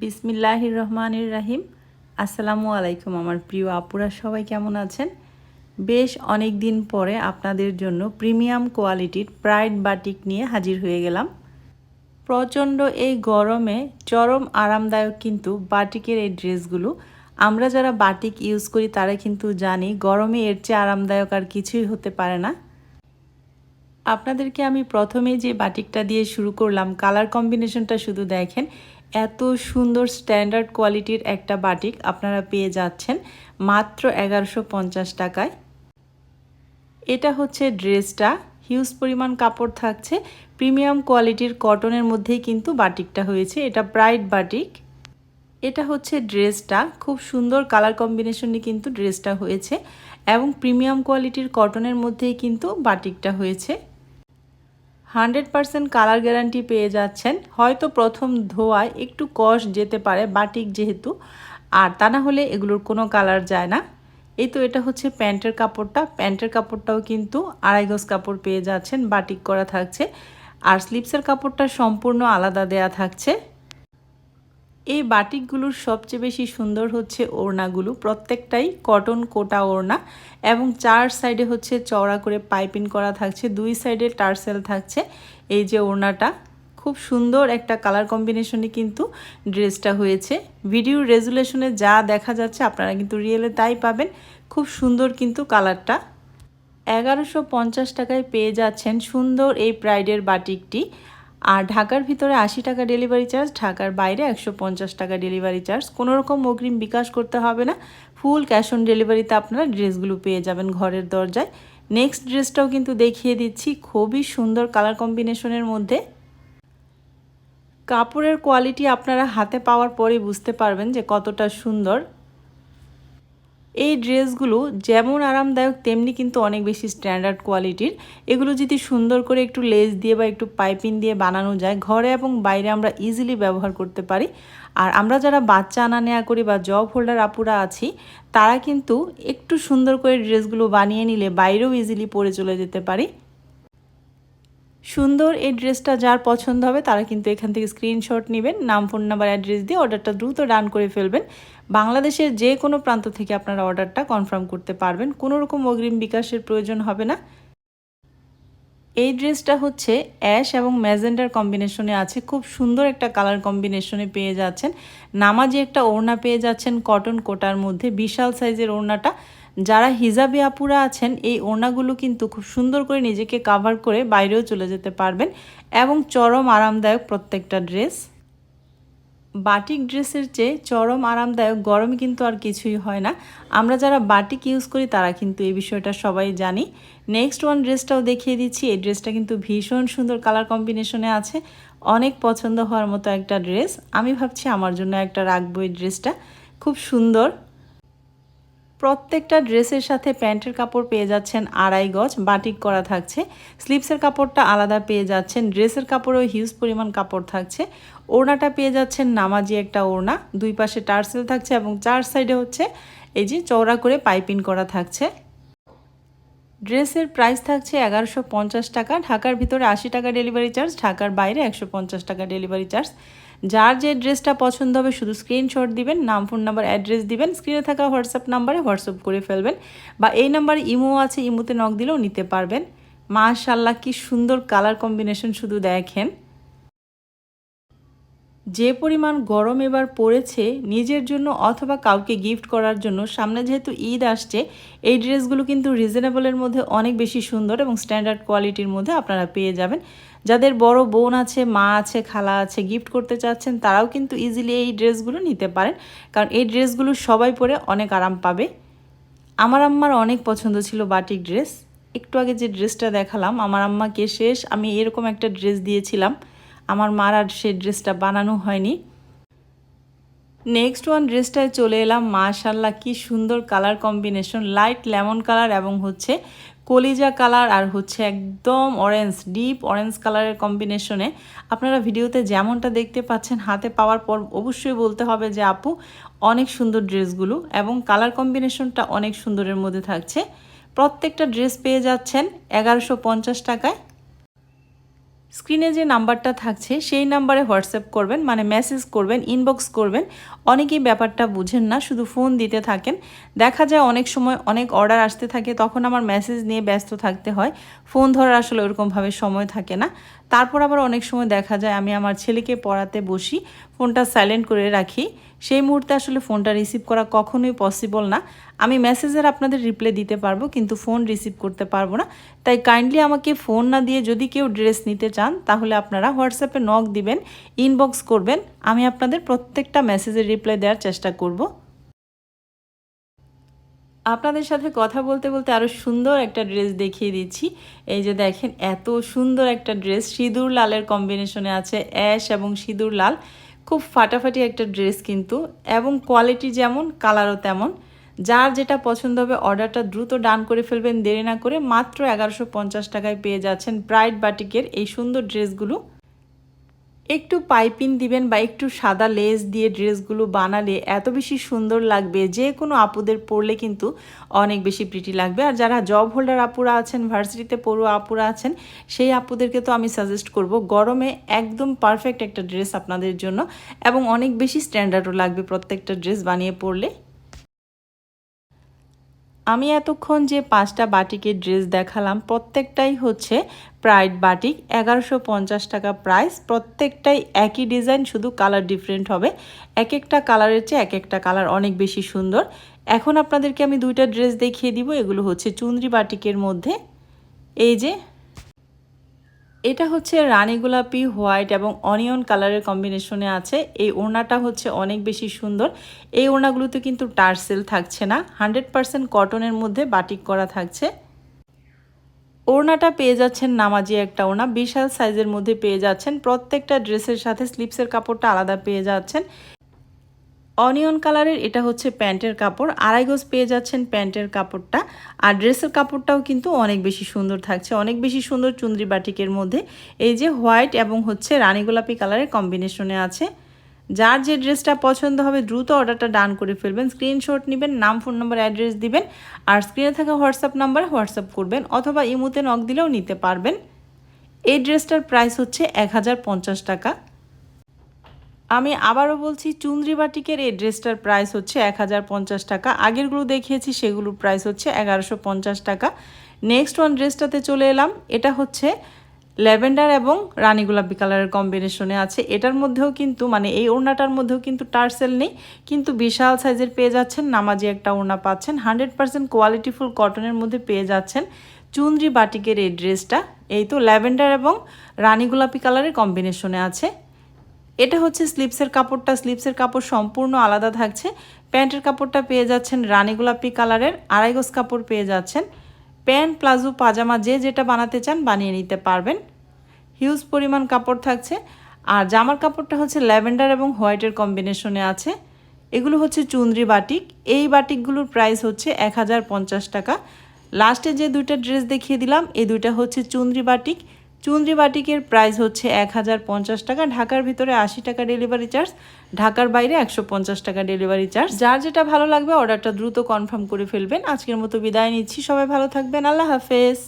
বিসমিল্লাহির রহমানির রাহিম। আসসালামু আলাইকুম আমার প্রিয় আপুরা, সবাই কেমন আছেন? বেশ অনেক দিন পরে আপনাদের জন্য প্রিমিয়াম কোয়ালিটির প্রাইড বাটিক নিয়ে হাজির হয়ে গেলাম। প্রচণ্ড এই গরমে চরম আরামদায়ক কিন্তু বাটিকের এই ড্রেসগুলো। আমরা যারা বাটিক ইউজ করি তারা কিন্তু জানি গরমে এর চেয়ে আরামদায়ক আর কিছুই হতে পারে না। আপনাদেরকে আমি প্রথমেই যে বাটিকটা দিয়ে শুরু করলাম, কালার কম্বিনেশনটা শুধু দেখেন। এত সুন্দর স্ট্যান্ডার্ড কোয়ালিটির একটা বাটিক আপনারা পেয়ে যাচ্ছেন মাত্র 1150 টাকায়। এটা হচ্ছে ড্রেসটা, হিউজ পরিমাণ কাপড় থাকছে, প্রিমিয়াম কোয়ালিটির কটনের মধ্যেই কিন্তু বাটিকটা হয়েছে। এটা প্রাইড বাটিক। এটা হচ্ছে ড্রেসটা, খুব সুন্দর কালার কম্বিনেশনে কিন্তু ড্রেসটা হয়েছে এবং প্রিমিয়াম কোয়ালিটির কটনের মধ্যেই কিন্তু বাটিকটা হয়েছে। 100% কালার গ্যারান্টি পেয়ে যাচ্ছেন। হয়তো প্রথম ধোয়ায় একটু কষ যেতে পারে বাটিক যেহেতু, আর তা না হলে এগুলোর কোনো কালার যায় না। এই তো এটা হচ্ছে প্যান্টের কাপড়টা। প্যান্টের কাপড়টাও কিন্তু 2.5 গজ কাপড় পেয়ে যাচ্ছেন, বাটিক করা থাকছে। আর স্লিপসের কাপড়টা সম্পূর্ণ আলাদা দেয়া থাকছে। এই বাটিকগুলোর সবচেয়ে বেশি সুন্দর হচ্ছে ওড়নাগুলো, প্রত্যেকটাই কটন কোটা ওড়না এবং চার সাইডে হচ্ছে চওড়া করে পাইপিং করা থাকছে, দুই সাইডে টার্সেল থাকছে। এই যে ওড়নাটা, খুব সুন্দর একটা কালার কম্বিনেশনে কিন্তু ড্রেসটা হয়েছে। ভিডিওর রেজুলেশনে যা দেখা যাচ্ছে আপনারা কিন্তু রিয়েলে তাই পাবেন। খুব সুন্দর কিন্তু কালারটা। 1150 টাকায় পেয়ে যাচ্ছেন সুন্দর এই প্রাইডের বাটিকটি। আর ঢাকার ভিতরে 80 টাকা ডেলিভারি চার্জ, ঢাকার বাইরে 150 টাকা ডেলিভারি চার্জ। কোনো রকম অগ্রিম বিকাশ করতে হবে না, ফুল ক্যাশ অন ডেলিভারিতে আপনারা ড্রেসগুলো পেয়ে যাবেন ঘরের দরজায়। নেক্সট ড্রেসটাও কিন্তু দেখিয়ে দিচ্ছি, খুবই সুন্দর কালার কম্বিনেশনের মধ্যে। কাপড়ের কোয়ালিটি আপনারা হাতে পাওয়ার পরে বুঝতে পারবেন যে কতটা সুন্দর। এই ড্রেসগুলো যেমন আরামদায়ক তেমনি কিন্তু অনেক বেশি স্ট্যান্ডার্ড কোয়ালিটির। এগুলো যদি সুন্দর করে একটু লেস দিয়ে বা একটু পাইপিং দিয়ে বানানো যায়, ঘরে এবং বাইরে আমরা ইজিলি ব্যবহার করতে পারি। আর আমরা যারা বাচ্চা আনা নেওয়া করি বা জব হোল্ডার আপুরা আছি, তারা কিন্তু একটু সুন্দর করে ড্রেসগুলো বানিয়ে নিলে বাইরেও ইজিলি পরে চলে যেতে পারি। সুন্দর এই ড্রেসটা যার পছন্দ হবে তারা কিন্তু এখান থেকে স্ক্রিনশট নেবেন, নাম ফোন নাম্বার অ্যাড্রেস দিয়ে অর্ডারটা দ্রুত ডান করে ফেলবেন। বাংলাদেশের যে কোনো প্রান্ত থেকে আপনারা অর্ডারটা কনফার্ম করতে পারবেন, কোনো রকম অগ্রিম বিকাশের প্রয়োজন হবে না। এই ড্রেসটা হচ্ছে অ্যাশ এবং ম্যাজেন্ডার কম্বিনেশনে আছে, খুব সুন্দর একটা কালার কম্বিনেশনে পেয়ে যাচ্ছেন। নামাজি একটা ওড়না পেয়ে যাচ্ছেন কটন কোটার মধ্যে, বিশাল সাইজের ওড়নাটা। যারা হিজাবি আপুরা আছেন, এই ওড়নাগুলো কিন্তু খুব সুন্দর করে নিজেকে কাভার করে বাইরেও চলে যেতে পারবেন এবং চরম আরামদায়ক প্রত্যেকটা ড্রেস। বাটিক ড্রেসের চেয়ে চরম আরামদায়ক গরমে কিন্তু আর কিছুই হয় না। আমরা যারা বাটিক ইউজ করি তারা কিন্তু এই বিষয়টা সবাই জানি। নেক্সট ওয়ান ড্রেসটাও দেখিয়ে দিচ্ছি। এই ড্রেসটা কিন্তু ভীষণ সুন্দর কালার কম্বিনেশনে আছে, অনেক পছন্দ হওয়ার মতো একটা ড্রেস। আমি ভাবছি আমার জন্য একটা রাখবো এই ড্রেসটা, খুব সুন্দর। প্রত্যেকটা ড্রেসের সাথে প্যান্টের কাপড় পেয়ে যাচ্ছেন 2.5 গজ, বাটিক করা থাকছে। স্লিপসের কাপড়টা আলাদা পেয়ে যাচ্ছেন, ড্রেসের কাপড়েও হিউজ পরিমাণ কাপড় থাকছে। ওড়নাটা পেয়ে যাচ্ছেন নামাজি একটা ওড়না, দুই পাশে টার্সেল থাকছে এবং চার সাইডে হচ্ছে এই যে চওড়া করে পাইপিং করা থাকছে। ড্রেসের প্রাইস থাকছে 1150 টাকা, ঢাকার ভিতরে 80 টাকা ডেলিভারি চার্জ, ঢাকার বাইরে 150 টাকা ডেলিভারি চার্জ। যার যে ড্রেসটা পছন্দ হবে শুধু স্ক্রিনশট দিবেন, নাম ফোন নাম্বার অ্যাড্রেস দিবেন, স্ক্রিনে থাকা হোয়াটসঅ্যাপ নাম্বারে হোয়াটসঅ্যাপ করে ফেলবেন, বা এই নাম্বারে ইমো আছে, ইমোতে নক দিলেও নিতে পারবেন। মাশাআল্লাহ কি সুন্দর কালার কম্বিনেশন, শুধু দেখেন। যে পরিমাণ গরম এবার পড়েছে, নিজের জন্য অথবা কাউকে গিফট করার জন্য, সামনে যেহেতু ঈদ আসছে, এই ড্রেসগুলো কিন্তু রিজনেবলের মধ্যে অনেক বেশি সুন্দর এবং স্ট্যান্ডার্ড কোয়ালিটির মধ্যে আপনারা পেয়ে যাবেন। যাদের বড় বোন আছে, মা আছে, খালা আছে, গিফট করতে চাচ্ছেন, তারাও কিন্তু ইজিলি এই ড্রেসগুলো নিতে পারেন, কারণ এই ড্রেসগুলো সবাই পরে অনেক আরাম পাবে। আমার আম্মার অনেক পছন্দ ছিল বাটিক ড্রেস। একটু আগে যে ড্রেসটা দেখালাম, আমার আম্মাকে শেষ আমি এরকম একটা ড্রেস দিয়েছিলাম, আমার মার আর সেই ড্রেসটা বানানো হয়নি। নেক্সট ওয়ান ড্রেসটায় চলে এলাম। মাশাআল্লাহ কি সুন্দর colour combination, light lemon colour এবং হচ্ছে কলিজা কালার আর হচ্ছে একদম অরেঞ্জ, ডিপ অরেঞ্জ কালারের কম্বিনেশনে। আপনারা ভিডিওতে যেমনটা দেখতে পাচ্ছেন, হাতে পাওয়ার পর অবশ্যই বলতে হবে যে আপু অনেক সুন্দর ড্রেসগুলো, এবং কালার কম্বিনেশনটা অনেক সুন্দরের মধ্যে থাকছে। প্রত্যেকটা ড্রেস পেয়ে যাচ্ছেন 1150 টাকায়। স্ক্রিনে যে নাম্বারটা থাকছে সেই নাম্বারে হোয়াটসঅ্যাপ করবেন, মানে মেসেজ করবেন, ইনবক্স করবেন। অনেকেই ব্যাপারটা বুঝেন না, শুধু ফোন দিতে থাকেন। দেখা যায় অনেক সময় অনেক অর্ডার আসতে থাকে, তখন আমার মেসেজ নিয়ে ব্যস্ত থাকতে হয়, ফোন ধরার আসলে ওরকমভাবে সময় থাকে না। তারপর আবার অনেক সময় দেখা যায় আমি আমার ছেলেকে পড়াতে বসি, ফোনটা সাইলেন্ট করে রাখি, সেই মুহূর্তে আসলে ফোনটা রিসিভ করা কখনোই পসিবল না। আমি মেসেজের আপনাদের রিপ্লাই দিতে পারবো, কিন্তু ফোন রিসিভ করতে পারবো না। তাই কাইন্ডলি আমাকে ফোন না দিয়ে যদি কেউ ড্রেস নিতে চান তাহলে আপনারা হোয়াটসঅ্যাপে নক দিবেন, ইনবক্স করবেন। আমি আপনাদের প্রত্যেকটা মেসেজের রিপ্লাই দেওয়ার চেষ্টা করব। আপনাদের সাথে কথা বলতে বলতে আরও সুন্দর একটা ড্রেস দেখিয়ে দিচ্ছি। এই যে দেখেন, এত সুন্দর একটা ড্রেস, সিঁদুর লালের কম্বিনেশনে আছে, অ্যাশ এবং সিঁদুর লাল। খুব ফাটাফাটি একটা ড্রেস কিন্তু, এবং কোয়ালিটি যেমন কালারও তেমন। যার যেটা পছন্দ হবে অর্ডারটা দ্রুত ডান করে ফেলবেন, দেরি না করে। মাত্র 1150 টাকায় পেয়ে যাচ্ছেন ব্রাইট বাটিকের এই সুন্দর ড্রেসগুলো। একটু পাইপিং দিবেন বা একটু সাদা লেস দিয়ে ড্রেসগুলো বানালে এত বেশি সুন্দর লাগবে, যে কোনো আপুদের পরলে কিন্তু অনেক বেশি প্রিটি লাগবে। আর যারা জব হোল্ডার আপুরা আছেন, ভার্সিটিতে পড়ুয়া আপুরা আছেন, সেই আপুদেরকে তো আমি সাজেস্ট করব, গরমে একদম পারফেক্ট একটা ড্রেস আপনাদের জন্য, এবং অনেক বেশি স্ট্যান্ডার্ডও লাগবে প্রত্যেকটা ড্রেস বানিয়ে পরলে। আমি এতক্ষণ যে 5টা বাটিকের ড্রেস দেখালাম প্রত্যেকটাই হচ্ছে প্রাইড বাটিক, 1150 টাকা প্রাইস। প্রত্যেকটাই একই ডিজাইন, শুধু কালার ডিফারেন্ট হবে। এক একটা কালারের চেয়ে এক একটা কালার অনেক বেশি সুন্দর। এখন আপনাদেরকে আমি 2টা ড্রেস দেখিয়ে দিব। এগুলো হচ্ছে চুনরি বাটিকের মধ্যে। এই যে এটা হচ্ছে রানী গোলাপি, হোয়াইট এবং অনিয়ন কালারের কম্বিনেশনে আছে। এই ওড়নাটা হচ্ছে অনেক বেশি সুন্দর। এই ওড়নাগুলোতে কিন্তু টার্সেল থাকছে না, 100% কটনের মধ্যে বাটিক করা থাকছে। ওড়নাটা পেয়ে যাচ্ছেন নামাজি একটা ওড়না, বিশাল সাইজের মধ্যে পেয়ে যাচ্ছেন। প্রত্যেকটা ড্রেসের সাথে স্লিপসের কাপড়টা আলাদা পেয়ে যাচ্ছেন। অনিয়ন কালারের এটা হচ্ছে প্যান্টের কাপড়, 2.5 গজ পেয়ে যাচ্ছেন প্যান্টের কাপড়টা। আর ড্রেসের কাপড়টাও কিন্তু অনেক বেশি সুন্দর থাকছে, অনেক বেশি সুন্দর চুনরি বাটিকের মধ্যে। এই যে হোয়াইট এবং হচ্ছে রানী গোলাপি কালারের কম্বিনেশনে আছে। যার যে ড্রেসটা পছন্দ হবে দ্রুত অর্ডারটা ডান করে ফেলবেন, স্ক্রিনশট নেবেন, নাম, ফোন নম্বর, অ্যাড্রেস দিবেন, আর স্ক্রিনে থাকা হোয়াটসঅ্যাপ নাম্বারে হোয়াটসঅ্যাপ করবেন, অথবা ইমোতে নক দিলেও নিতে পারবেন। এই ড্রেসটার প্রাইস হচ্ছে 1050 টাকা। আমি আবারও বলছি, চুনরি বাটিকের এই ড্রেসটার প্রাইস হচ্ছে 1050 টাকা। আগেরগুলো দেখিয়েছি সেগুলোর প্রাইস হচ্ছে 1150 টাকা। নেক্সট ওয়ান ড্রেসটাতে চলে এলাম। এটা হচ্ছে ল্যাভেন্ডার এবং রানী গোলাপি কালারের কম্বিনেশনে আছে। এটার মধ্যেও কিন্তু, মানে এই ওড়নাটার মধ্যেও কিন্তু টার্সেল নেই, কিন্তু বিশাল সাইজের পেয়ে যাচ্ছেন। নামাজি একটা ওড়না পাচ্ছেন, 100% কোয়ালিটিফুল কটনের মধ্যে পেয়ে যাচ্ছেন চুনরি বাটিকের এই ড্রেসটা। এই তো ল্যাভেন্ডার এবং রানী গোলাপি কালারের কম্বিনেশনে আছে। এটা হচ্ছে স্লিপসের কাপড়টা, স্লিপসের কাপড় সম্পূর্ণ আলাদা থাকছে। প্যান্টের কাপড়টা পেয়ে যাচ্ছেন রানী গোলাপি কালারের, 2.5 গজ কাপড় পেয়ে যাচ্ছেন। প্যান্ট, প্লাজো, পাজামা যে যেটা বানাতে চান বানিয়ে নিতে পারবেন। হিউজ পরিমাণ কাপড় থাকছে। আর জামার কাপড়টা হচ্ছে ল্যাভেন্ডার এবং হোয়াইটের কম্বিনেশনে আছে। এগুলো হচ্ছে চুনরি বাটিক। এই বাটিকগুলোর প্রাইস হচ্ছে 1050 টাকা। লাস্টে যে 2টা ড্রেস দেখিয়ে দিলাম, এই 2টা হচ্ছে চুনরি বাটিক। চুনরি বাটিকের প্রাইস হচ্ছে 1050 টাকা। ঢাকার ভিতরে 80 টাকা ডেলিভারি চার্জ, ঢাকার বাইরে 150 টাকা ডেলিভারি চার্জ। যার যেটা ভালো লাগবে অর্ডারটা দ্রুত কনফার্ম করে ফেলবেন। আজকের মতো বিদায় নিচ্ছি, সবাই ভালো থাকবেন, আল্লাহ হাফেজ।